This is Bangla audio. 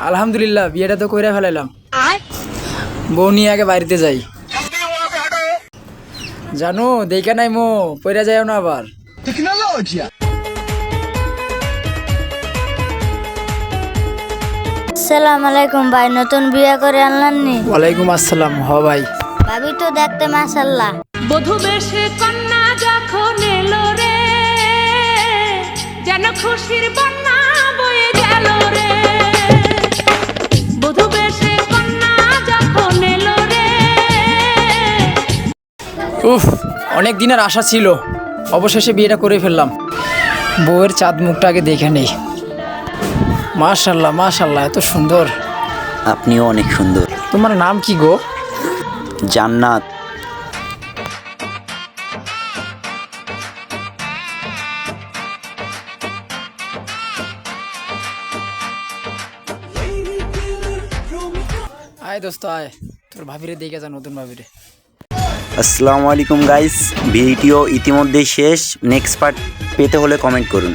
আলহামদুলিল্লাহ বিয়েটা তো কইরা ফেলাইলাম। বউ নিয়ে আগে বাড়িতে যাই। জানো দেখা নাই মো পইরা যাইও না আবার। আসসালামু আলাইকুম ভাই, নতুন বিয়ে করে আনলেন নি? ওয়ালাইকুম আসসালাম। হ ভাই। ভাবি তো দেখতে মাশাআল্লাহ। বধূ বেশে কন্যা যখন এলো রে, যেন খুশির বন্যা বয়ে গেল রে। বধূ বেশে কন্যা যখন এলো রে। উফ, অনেক দিনের আশা ছিল, অবশেষে বিয়েটা করে ফেললাম। বউয়ের চাঁদ মুখটা আগে দেখে নেই। মাশাল্লাহ মাশাল্লাহ, এত সুন্দর। আপনিও অনেক সুন্দর। তোমার নাম কি গো? জান্নাত। আয় দোস্ত আয়, তোর ভাবিরে দেখে যা, নতুন ভাবিরে। আসসালামু আলাইকুম গাইস, ভিডিও ইতিমধ্যেই শেষ। নেক্সট পার্ট পেতে হলে কমেন্ট করুন।